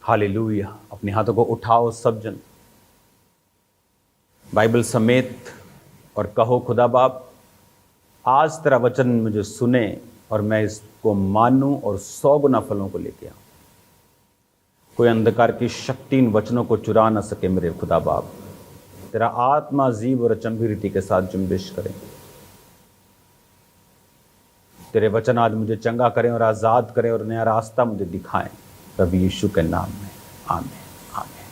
Hallelujah. अपने हाथों को उठाओ सब जन, बाइबल समेत, और कहो खुदा बाप, आज तेरा वचन मुझे सुने और मैं इसको मानूं और 100 गुना फलों को लेके आऊं। कोई अंधकार की शक्ति इन वचनों को चुरा न सके मेरे खुदा बाप। तेरा आत्मा जीव और अचंभी रीति के साथ जुम्बिश करे। तेरे वचन आज मुझे चंगा करें और आज़ाद करें और नया रास्ता मुझे दिखाएं, प्रभु यीशु के नाम में, आमीन आमीन।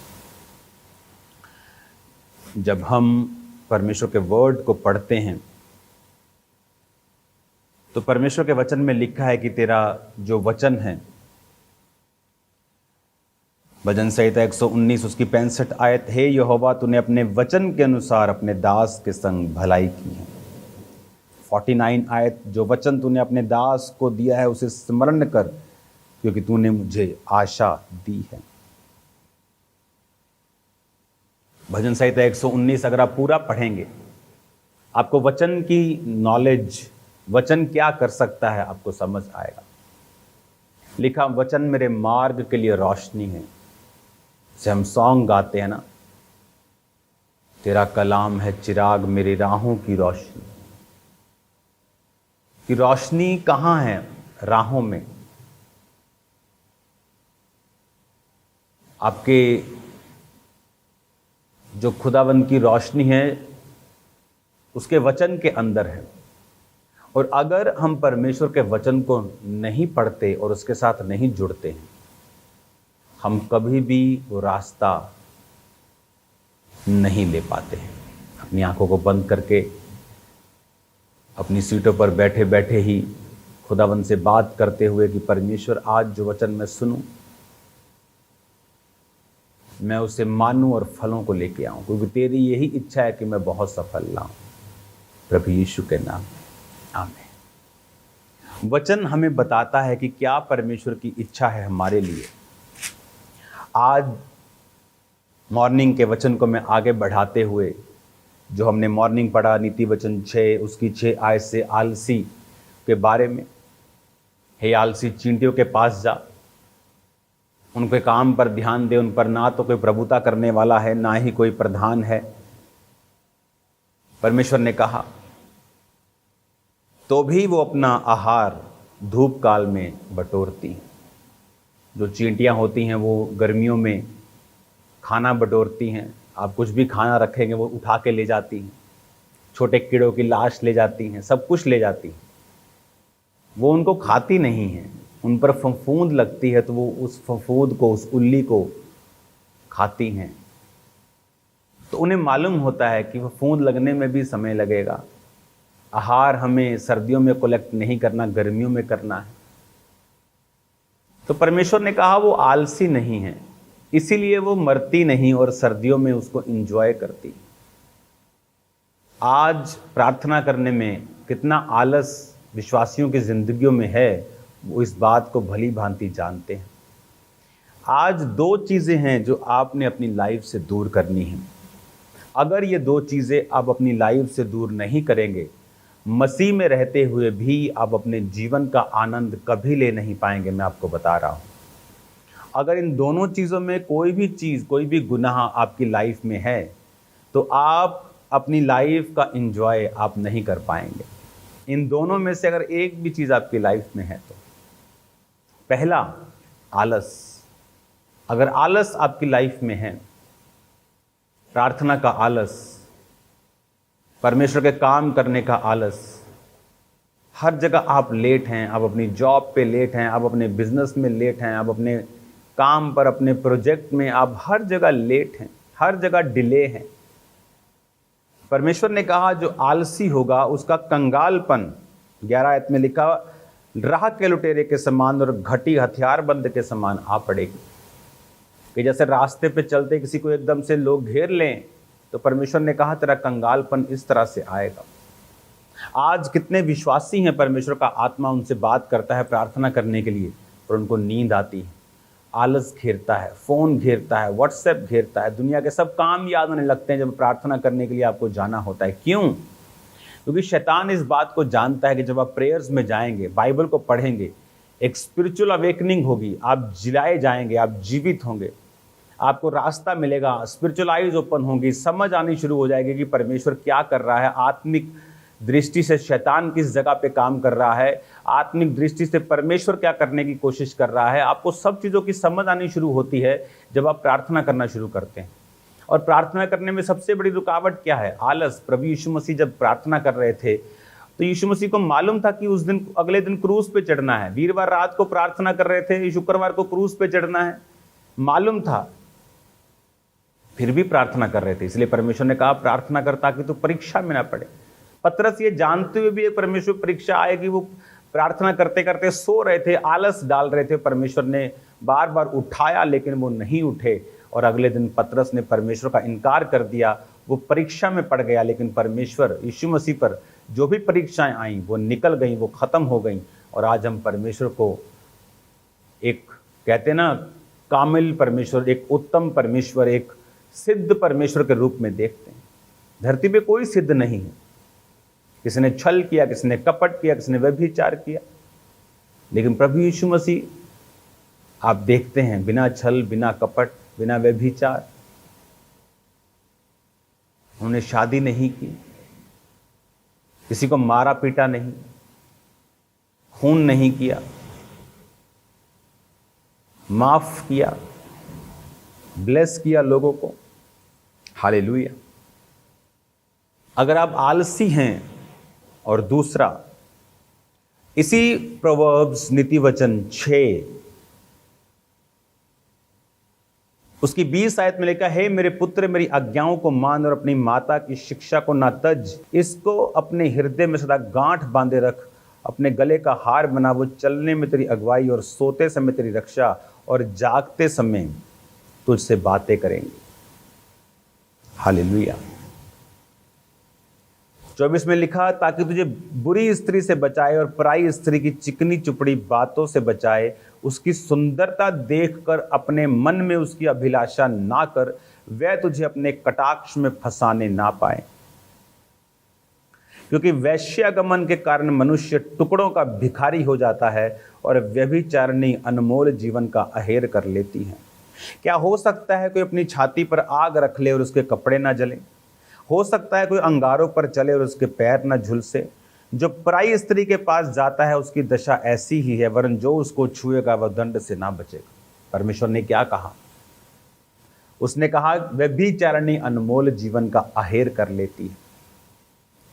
जब हम परमेश्वर के वर्ड को पढ़ते हैं तो परमेश्वर के वचन में लिखा है कि तेरा जो वचन है, भजन संहिता 119 उसकी 65 आयत, हे यहोवा तूने अपने वचन के अनुसार अपने दास के संग भलाई की है। 49 आयत, जो वचन तूने अपने दास को दिया है उसे स्मरण कर, क्योंकि तूने मुझे आशा दी है। भजन संहिता 119 अगर आप पूरा पढ़ेंगे, आपको वचन की नॉलेज, वचन क्या कर सकता है, आपको समझ आएगा। लिखा, वचन मेरे मार्ग के लिए रोशनी है। से हम सॉन्ग गाते हैं ना, तेरा कलाम है चिराग मेरी राहों की रोशनी। कि रोशनी कहाँ है? राहों में। आपके जो खुदावंद की रोशनी है उसके वचन के अंदर है। और अगर हम परमेश्वर के वचन को नहीं पढ़ते और उसके साथ नहीं जुड़ते हैं, हम कभी भी वो रास्ता नहीं ले पाते हैं। अपनी आंखों को बंद करके अपनी सीटों पर बैठे बैठे ही खुदावंद से बात करते हुए कि परमेश्वर आज जो वचन मैं सुनूं, मैं उसे मानूं और फलों को लेके आऊं, क्योंकि तेरी यही इच्छा है कि मैं बहुत सफल लाऊं, प्रभु यीशु के नाम में, आमीन। वचन हमें बताता है कि क्या परमेश्वर की इच्छा है हमारे लिए। आज मॉर्निंग के वचन को मैं आगे बढ़ाते हुए, जो हमने मॉर्निंग पढ़ा नीति वचन 6 उसकी 6 आयत से आलसी के बारे में, हे आलसी चींटियों के पास जा, उनके काम पर ध्यान दे, उन पर ना तो कोई प्रभुता करने वाला है ना ही कोई प्रधान है। परमेश्वर ने कहा, तो भी वो अपना आहार धूप काल में बटोरती हैं। जो चींटियां होती हैं वो गर्मियों में खाना बटोरती हैं। आप कुछ भी खाना रखेंगे वो उठा के ले जाती हैं। छोटे कीड़ों की लाश ले जाती हैं, सब कुछ ले जाती हैं। वो उनको खाती नहीं हैं, उन पर फफूंद लगती है तो वो उस फफूंद को, उस उल्ली को खाती हैं। तो उन्हें मालूम होता है कि फफूंद लगने में भी समय लगेगा। आहार हमें सर्दियों में कलेक्ट नहीं करना, गर्मियों में करना है। तो परमेश्वर ने कहा वो आलसी नहीं है, इसीलिए वो मरती नहीं और सर्दियों में उसको एंजॉय करती। आज प्रार्थना करने में कितना आलस विश्वासियों की जिंदगियों में है, वो इस बात को भली भांति जानते हैं। आज 2 चीज़ें हैं जो आपने अपनी लाइफ से दूर करनी है। अगर ये 2 चीज़ें आप अपनी लाइफ से दूर नहीं करेंगे, मसीह में रहते हुए भी आप अपने जीवन का आनंद कभी ले नहीं पाएंगे। मैं आपको बता रहा हूँ, अगर इन दोनों चीज़ों में कोई भी चीज़, कोई भी गुनाह आपकी लाइफ में है, तो आप अपनी लाइफ का एंजॉय आप नहीं कर पाएंगे। इन दोनों में से अगर एक भी चीज़ आपकी लाइफ में है तो पहला, आलस। अगर आलस आपकी लाइफ में है, प्रार्थना का आलस, परमेश्वर के काम करने का आलस, हर जगह आप लेट हैं, आप अपनी जॉब पे लेट हैं, आप अपने बिजनेस में लेट हैं, आप अपने काम पर, अपने प्रोजेक्ट में, आप हर जगह लेट हैं, हर जगह डिले हैं। परमेश्वर ने कहा जो आलसी होगा उसका कंगालपन, 11 आयत में लिखा, राह के लुटेरे के समान और घटी हथियारबंद के समान आ पड़ेगी। कि जैसे रास्ते पे चलते किसी को एकदम से लोग घेर लें, तो परमेश्वर ने कहा तेरा कंगालपन इस तरह से आएगा। आज कितने विश्वासी हैं, परमेश्वर का आत्मा उनसे बात करता है प्रार्थना करने के लिए, और उनको नींद आती है, आलस घेरता है, फ़ोन घेरता है, व्हाट्सएप घेरता है, दुनिया के सब काम याद आने लगते हैं जब प्रार्थना करने के लिए आपको जाना होता है। क्यों? क्योंकि शैतान इस बात को जानता है कि जब आप प्रेयर्स में जाएंगे, बाइबल को पढ़ेंगे, एक स्पिरिचुअल अवेकनिंग होगी, आप जिलाए जाएंगे, आप जीवित होंगे, आपको रास्ता मिलेगा, स्पिरिचुअल आइज ओपन होंगी, समझ आनी शुरू हो जाएगी कि परमेश्वर क्या कर रहा है, आत्मिक दृष्टि से शैतान किस जगह पे काम कर रहा है, आत्मिक दृष्टि से परमेश्वर क्या करने की कोशिश कर रहा है। आपको सब चीज़ों की समझ आनी शुरू होती है जब आप प्रार्थना करना शुरू करते हैं। और प्रार्थना करने में सबसे बड़ी रुकावट क्या है? आलस। प्रभु यीशु मसीह जब प्रार्थना कर रहे थे तो यीशु मसीह को मालूम था कि उस दिन, अगले दिन क्रूस पे चढ़ना है। वीरवार रात को प्रार्थना कर रहे थे, शुक्रवार को क्रूस पे चढ़ना है, मालूम था, फिर भी प्रार्थना कर रहे थे। इसलिए परमेश्वर ने कहा प्रार्थना कर ताकि तू परीक्षा में ना पड़े। पतरस ये जानते हुए भी एक परमेश्वर परीक्षा आएगी, वो प्रार्थना करते करते सो रहे थे, आलस डाल रहे थे। परमेश्वर ने बार बार उठाया लेकिन वो नहीं उठे, और अगले दिन पतरस ने परमेश्वर का इनकार कर दिया, वो परीक्षा में पड़ गया। लेकिन परमेश्वर यीशु मसीह पर जो भी परीक्षाएं आई वो निकल गई, वो खत्म हो गई। और आज हम परमेश्वर को एक, कहते ना, कामिल परमेश्वर, एक उत्तम परमेश्वर, एक सिद्ध परमेश्वर के रूप में देखते हैं। धरती पे कोई सिद्ध नहीं है। किसी ने छल किया, किसी ने कपट किया, किसी ने व्यभिचार किया, लेकिन प्रभु यीशु मसीह आप देखते हैं बिना छल, बिना कपट, बिना व्यभिचार, उन्होंने शादी नहीं की, किसी को मारा पीटा नहीं, खून नहीं किया, माफ किया, ब्लेस किया लोगों को। हालेलुया। अगर आप आलसी हैं, और दूसरा इसी प्रोवर्ब्स नीति वचन 6 उसकी 20 आयत में लिखा है, मेरे पुत्र मेरी आज्ञाओं को मान और अपनी माता की शिक्षा को ना तज, इसको अपने हृदय में सदा गांठ बांधे रख, अपने गले का हार बना, वो चलने में तेरी अगुवाई और सोते समय तेरी रक्षा और जागते समय तुझसे बातें करेंगे। हालेलुया। 24 में लिखा, ताकि तुझे बुरी स्त्री से बचाए और पराई स्त्री की चिकनी चुपड़ी बातों से बचाए, उसकी सुंदरता देखकर अपने मन में उसकी अभिलाषा ना कर, वह तुझे अपने कटाक्ष में फंसाने ना पाए। क्योंकि वैश्यागमन के कारण मनुष्य टुकड़ों का भिखारी हो जाता है और व्यभिचारिणी अनमोल जीवन का अहेर कर लेती है। क्या हो सकता है कोई अपनी छाती पर आग रख ले और उसके कपड़े ना जलें? हो सकता है कोई अंगारों पर चले और उसके पैर न झुलसे? जो पराई स्त्री के पास जाता है उसकी दशा ऐसी ही है, वरन जो उसको छुएगा वह दंड से ना बचेगा। परमेश्वर ने क्या कहा? उसने कहा व्यभिचारिणी अनमोल जीवन का अहेर कर लेती है।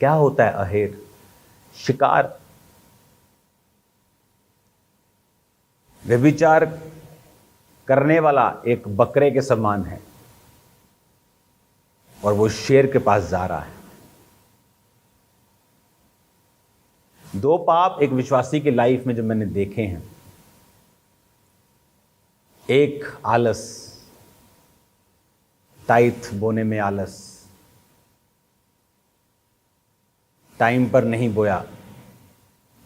क्या होता है अहेर? शिकार। व्यभिचार करने वाला एक बकरे के समान है और वो शेर के पास जा रहा है। दो पाप एक विश्वासी की लाइफ में जो मैंने देखे हैं, एक आलस, टाइथ बोने में आलस, टाइम पर नहीं बोया।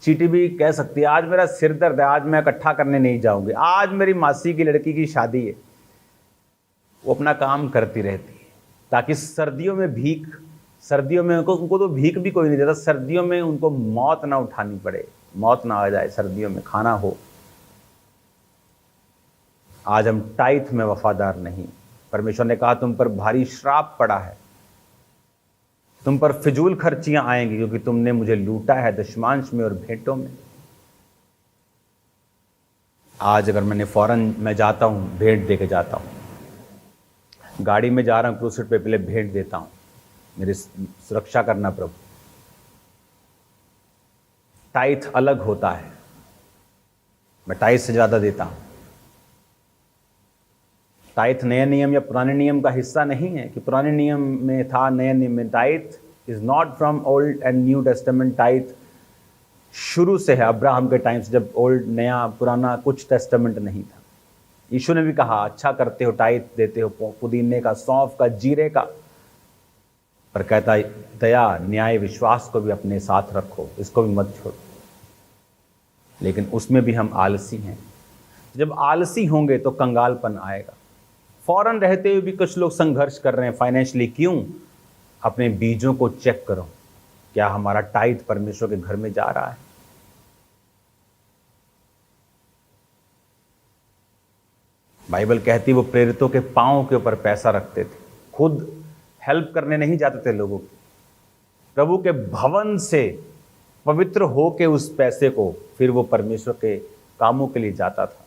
चीटी भी कह सकती है आज मेरा सिर दर्द है, आज मैं इकट्ठा करने नहीं जाऊंगी, आज मेरी मासी की लड़की की शादी है। वो अपना काम करती रहती है ताकि सर्दियों में सर्दियों में उनको तो भीख भी कोई नहीं देता, सर्दियों में उनको मौत ना उठानी पड़े, मौत ना आ जाए, सर्दियों में खाना हो। आज हम टाइथ में वफादार नहीं। परमेश्वर ने कहा तुम पर भारी श्राप पड़ा है, तुम पर फिजूल खर्चियां आएंगी, क्योंकि तुमने मुझे लूटा है दशमांश में और भेंटों में। आज अगर मैंने फौरन मैं जाता हूं, भेंट दे के जाता हूं, गाड़ी में जा रहा हूं क्रूसेट पे, पहले भेंट देता हूं, मेरी सुरक्षा करना प्रभु। टाइथ अलग होता है, मैं टाइथ से ज्यादा देता हूं। टाइथ नए नियम या पुराने नियम का हिस्सा नहीं है कि पुराने नियम में था, नए नियम में। Tithe is not from old and new testament. Tithe शुरू से है, अब्राहम के टाइम से, जब ओल्ड नया पुराना कुछ टेस्टामेंट नहीं था। यीशु ने भी कहा अच्छा करते हो, टाइथ देते हो, पुदीने का, सौंफ का, जीरे का, पर कहता दया, न्याय, विश्वास को भी अपने साथ रखो, इसको भी मत छोड़ो। लेकिन उसमें भी हम आलसी हैं। जब आलसी होंगे तो कंगालपन आएगा। फौरन रहते हुए भी कुछ लोग संघर्ष कर रहे हैं फाइनेंशियली। क्यों? अपने बीजों को चेक करो, क्या हमारा टाइथ परमेश्वर के घर में जा रहा है? बाइबल कहती वो प्रेरितों के पांव के ऊपर पैसा रखते थे, खुद हेल्प करने नहीं जाते थे लोगों की, प्रभु के भवन से पवित्र हो के उस पैसे को फिर वो परमेश्वर के कामों के लिए जाता था।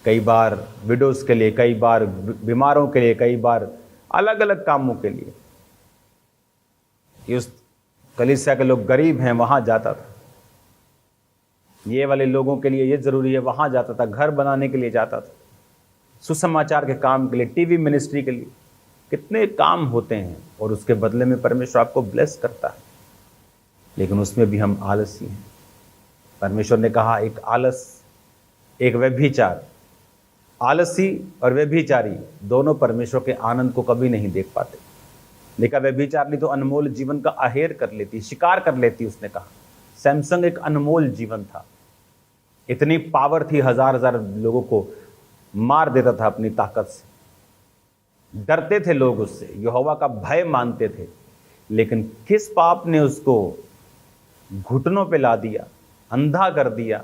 कई बार विडोज के लिए, कई बार बीमारों के लिए, कई बार अलग अलग कामों के लिए। उस कलीसिया के लोग गरीब हैं वहां जाता था, ये वाले लोगों के लिए ये जरूरी है वहां जाता था, घर बनाने के लिए जाता था, सुसमाचार के काम के लिए, टीवी मिनिस्ट्री के लिए। कितने काम होते हैं और उसके बदले में परमेश्वर आपको ब्लेस करता है, लेकिन उसमें भी हम आलसी हैं। परमेश्वर ने कहा एक आलस, एक व्यभिचार, आलसी और व्यभिचारी दोनों परमेश्वर के आनंद को कभी नहीं देख पाते। देखा, व्यभिचारिणी तो अनमोल जीवन का अहेर कर लेती, शिकार कर लेती। उसने कहा सैमसंग एक अनमोल जीवन था, इतनी पावर थी, हजार हजार लोगों को मार देता था अपनी ताकत से, डरते थे लोग उससे, यहोवा का भय मानते थे। लेकिन किस पाप ने उसको घुटनों पे ला दिया, अंधा कर दिया,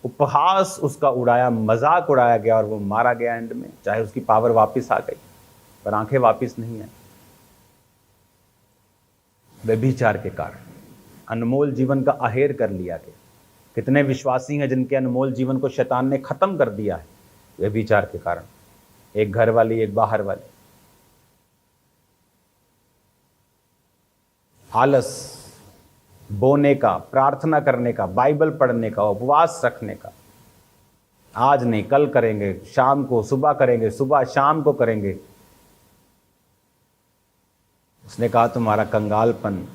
उपहास उसका उड़ाया, मजाक उड़ाया गया और वो मारा गया एंड में। चाहे उसकी पावर वापस आ गई पर आंखें वापस नहीं आई, व्यभिचार के कारण अनमोल जीवन का अहेर कर लिया गया। कितने विश्वासी हैं जिनके अनमोल जीवन को शैतान ने खत्म कर दिया है व्यभिचार के कारण, एक घर वाली एक बाहर वाली। आलस, बोने का, प्रार्थना करने का, बाइबल पढ़ने का, उपवास रखने का, आज नहीं कल करेंगे, शाम को सुबह करेंगे, सुबह शाम को करेंगे। उसने कहा तुम्हारा कंगालपन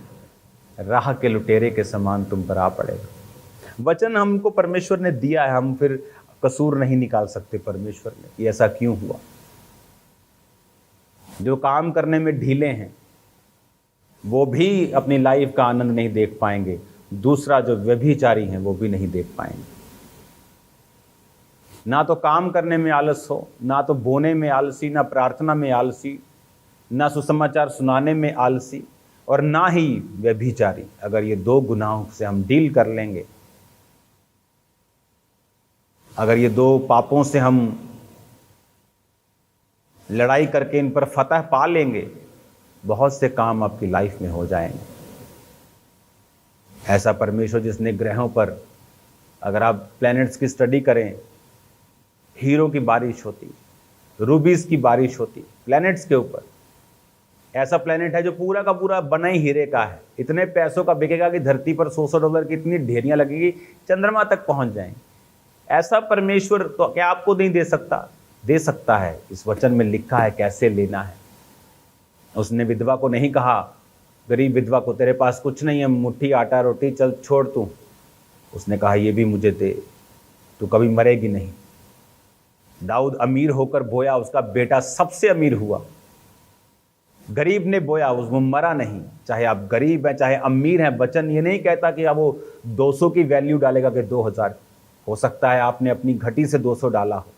राह के लुटेरे के समान तुम पर आ पड़ेगा। वचन हमको परमेश्वर ने दिया है, हम फिर कसूर नहीं निकाल सकते परमेश्वर ने कि ऐसा क्यों हुआ। जो काम करने में ढीले हैं वो भी अपनी लाइफ का आनंद नहीं देख पाएंगे, दूसरा जो व्यभिचारी हैं वो भी नहीं देख पाएंगे। ना तो काम करने में आलस हो, ना तो बोने में आलसी, ना प्रार्थना में आलसी, ना सुसमाचार सुनाने में आलसी, और ना ही व्यभिचारी। अगर ये दो गुनाहों से हम डील कर लेंगे, अगर ये दो पापों से हम लड़ाई करके इन पर फतह पा लेंगे, बहुत से काम आपकी लाइफ में हो जाएंगे। ऐसा परमेश्वर जिसने ग्रहों पर, अगर आप प्लैनेट्स की स्टडी करें, हीरो की बारिश होती, रूबीज की बारिश होती प्लैनेट्स के ऊपर। ऐसा प्लैनेट है जो पूरा का पूरा बना ही हीरे का है, इतने पैसों का बिकेगा कि धरती पर $100 की इतनी ढेरियां लगेगी, चंद्रमा तक पहुंच जाएंगे। ऐसा परमेश्वर तो क्या आपको नहीं दे सकता? दे सकता है। इस वचन में लिखा है कैसे लेना है। उसने विधवा को नहीं कहा, गरीब विधवा को, तेरे पास कुछ नहीं है, मुट्ठी आटा रोटी, चल छोड़ तू। उसने कहा ये भी मुझे दे, तू कभी मरेगी नहीं। दाऊद अमीर होकर बोया, उसका बेटा सबसे अमीर हुआ। गरीब ने बोया, वो मरा नहीं। चाहे आप गरीब हैं चाहे अमीर हैं, वचन ये नहीं कहता कि अब वो 200 की वैल्यू डालेगा कि 2000। हो सकता है आपने अपनी घटी से 200 डाला हो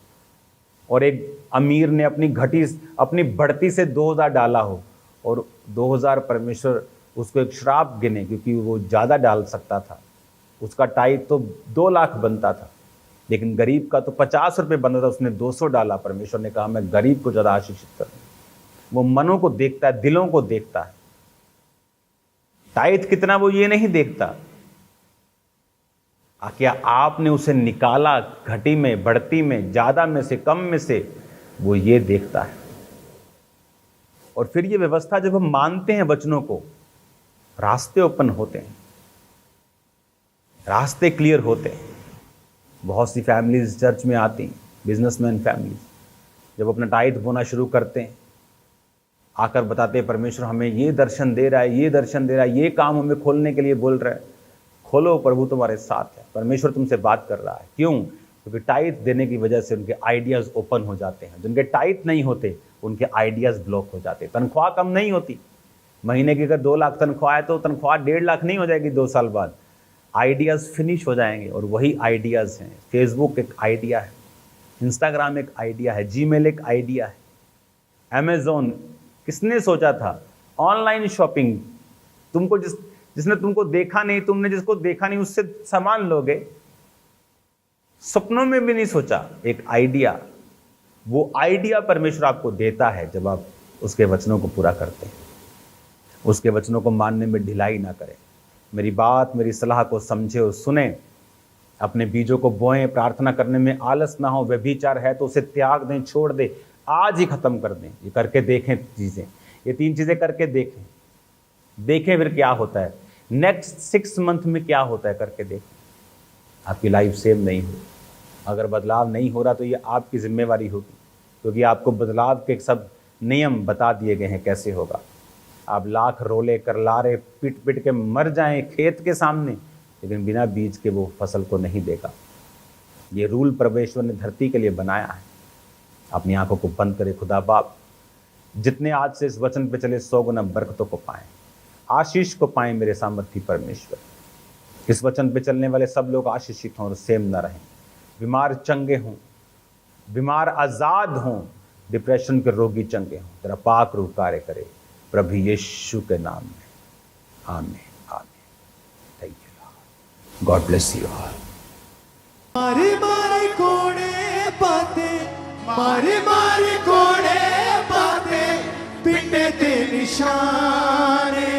और एक अमीर ने अपनी घटी, अपनी बढ़ती से 2000 डाला हो, और 2000 परमेश्वर उसको एक श्राप गिने क्योंकि वो ज़्यादा डाल सकता था। उसका टाइट तो 2 लाख बनता था, लेकिन गरीब का तो 50 रुपये बनता था, उसने 200 डाला। परमेश्वर ने कहा मैं गरीब को ज़्यादा आशीषित करूँ। वो मनों को देखता है, दिलों को देखता है। टाइट कितना वो ये नहीं देखता, क्या आपने उसे निकाला घटी में, बढ़ती में, ज्यादा में से, कम में से, वो ये देखता है। और फिर ये व्यवस्था जब हम मानते हैं वचनों को, रास्ते ओपन होते हैं, रास्ते क्लियर होते हैं। बहुत सी फैमिलीज चर्च में आती, बिजनेसमैन फैमिलीज, जब अपना टाइट बोना शुरू करते हैं, आकर बताते हैं परमेश्वर हमें ये दर्शन दे रहा है, ये दर्शन दे रहा है, ये काम हमें खोलने के लिए बोल रहा है। खोलो, प्रभु तुम्हारे साथ है, परमेश्वर तुमसे बात कर रहा है। क्यों? क्योंकि टाइट देने की वजह से उनके आइडियाज़ ओपन हो जाते हैं। जिनके टाइट नहीं होते उनके आइडियाज़ ब्लॉक हो जाते हैं। तनख्वाह कम नहीं होती, महीने की अगर 2 लाख तनख्वाह है तो तनख्वाह 1.5 लाख नहीं हो जाएगी 2 साल बाद। आइडियाज़ फिनिश हो जाएंगे, और वही आइडियाज़ हैं। फेसबुक एक आइडिया है, इंस्टाग्राम एक आइडिया है, जीमेल एक आइडिया है, अमेजोन, किसने सोचा था? ऑनलाइन शॉपिंग, तुमको जिसने तुमको देखा नहीं, तुमने जिसको देखा नहीं उससे सामान लोगे। सपनों में भी नहीं सोचा। एक आइडिया, वो आइडिया परमेश्वर आपको देता है जब आप उसके वचनों को पूरा करते हैं, उसके वचनों को मानने में ढिलाई ना करें। मेरी बात, मेरी सलाह को समझे और सुने, अपने बीजों को बोएं, प्रार्थना करने में आलस ना हो। व्यभिचार है तो उसे त्याग दें, छोड़ दें, आज ही खत्म कर दें। ये करके देखें चीज़ें, ये 3 चीज़ें करके देखें, फिर क्या होता है। नेक्स्ट 6 मंथ में क्या होता है करके देखें। आपकी लाइफ सेम नहीं हो। अगर बदलाव नहीं हो रहा तो ये आपकी जिम्मेवारी होगी, क्योंकि आपको बदलाव के सब नियम बता दिए गए हैं कैसे होगा। आप लाख रोले करलारे पिट पिट के मर जाएं खेत के सामने, लेकिन बिना बीज के वो फसल को नहीं देगा। ये रूल परमेश्वर ने धरती के लिए बनाया है। अपनी आंखों को बंद करें। खुदा बाप, जितने आज से इस वचन पे चले 100 गुना बरकतों को पाएं, आशीष को पाएं मेरे सामर्थी परमेश्वर। इस वचन पे चलने वाले सब लोग आशीषित हों और सेम न रहें। बीमार चंगे हों, बीमार आज़ाद हों, डिप्रेशन के रोगी चंगे हों। तेरा पाक रूह कार्य करे प्रभु यीशु के नाम में। आमीन, आमीन। Thank you Lord. God bless you all. मारी मारी कोड़े बातें, मारी मारी कोड़े बातें, पिंडे ते निशाने,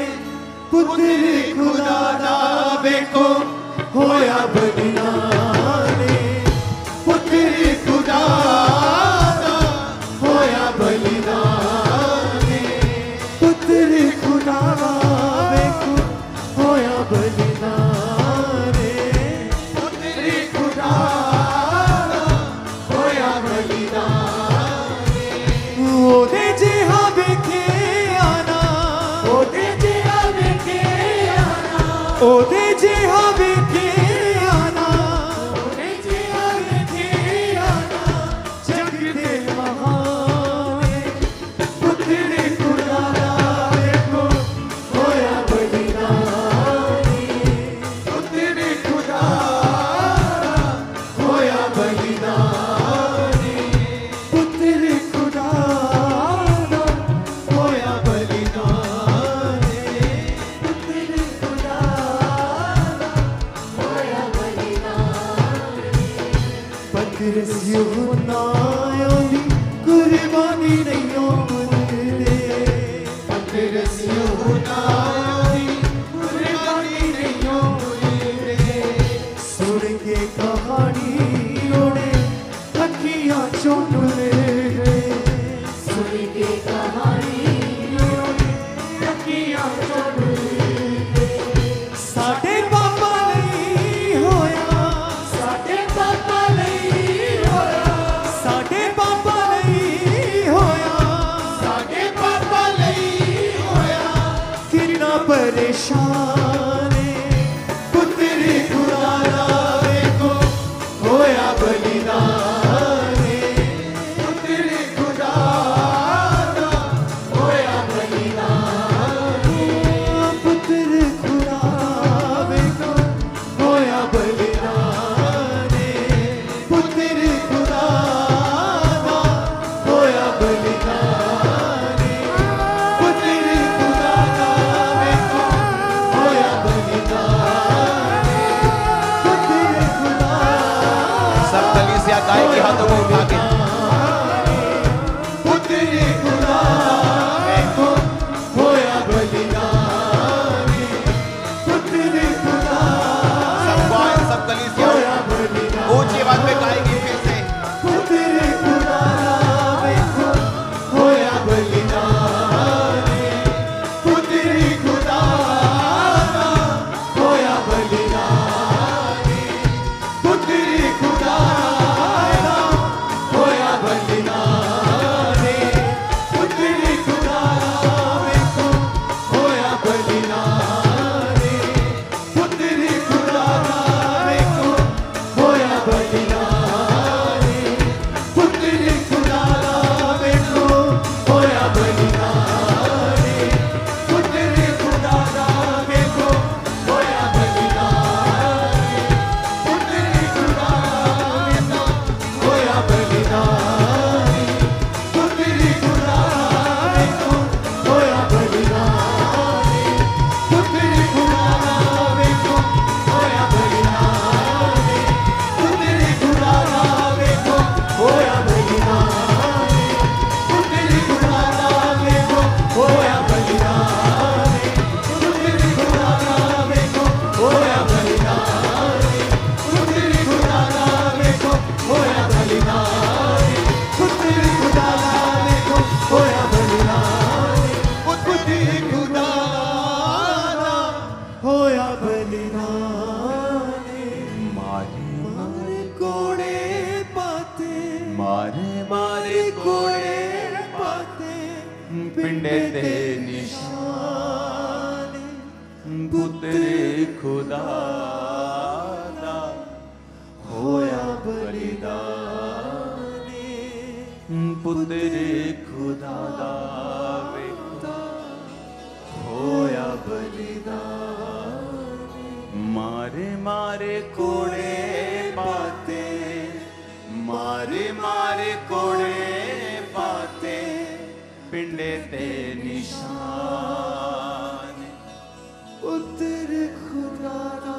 पुत्र खुदा दा वेखो होया बलिदाने, पुत्र खुदा दा होया बलिदाने, पुत्र खुदा दा वेखो होया बलिदाने, पुत्र खुदा दा होया बलिदाने। ओदे जिहा वेखे आना, ओदे जिहा वेखे आना, ओदे जिहा वेखे आना, ओदे जिहा वेखे आना, जग दे महाने, पुत्र खुदा दा वेखो होया बलिदानी, पुत्र खुदा दा होया बलिदानी, पुत्र खुदा दा होया बलिदानी, पुत्र खुदा दा होया बलिदानी। पतरस यूहन्ना ओदी कुर्बानी नहीं होंदे, पतरस यूहन्ना ओदी कुर्बानी नहीं होंदे। सुन के कहानी ओने अखियां चुंडले, सुन के कहानी ओने अखियां चुंडले। साडे पापा नहीं होया, साडे पापा नहीं होया, साडे पापा नहीं होया, साडे पापा नहीं होया। कितना परेशान है, पुत्र खुदा दा वेखो होया बलिदाने, पुत्र खुदा दा होया बलिदाने, पुत्र खुदा वेखो होया बलिदाने, पुत्र खुदा दा होया बलिदाने, पुत्र खुदा दा वेखो होया बलिदाने, पुत्र खुदा सब कलीसिया गाएगी हाथों को उठा के। पुत्र खुदा वेखो होया बलिदाने, पुत्र खुदा सब गाएं, सब कलीसिया होया बलिदाने, ऊंची आवाज में गाएगी फिर से। पुत्र खुदा वेखो होया बलिदाने, पुत्र खुदा होया बलिदाने, पुत्र खुदा होया मारे कोड़े पाते पिंडे ते निशान पुत्रे खुदा दा होया बलिदान पुत्रे खुदा दा वेखो होया बलिदान मारे मारे कोड़े पाते मारे मारे कोड़े पाते पिंडे ते निशान पुत्र खुदा दा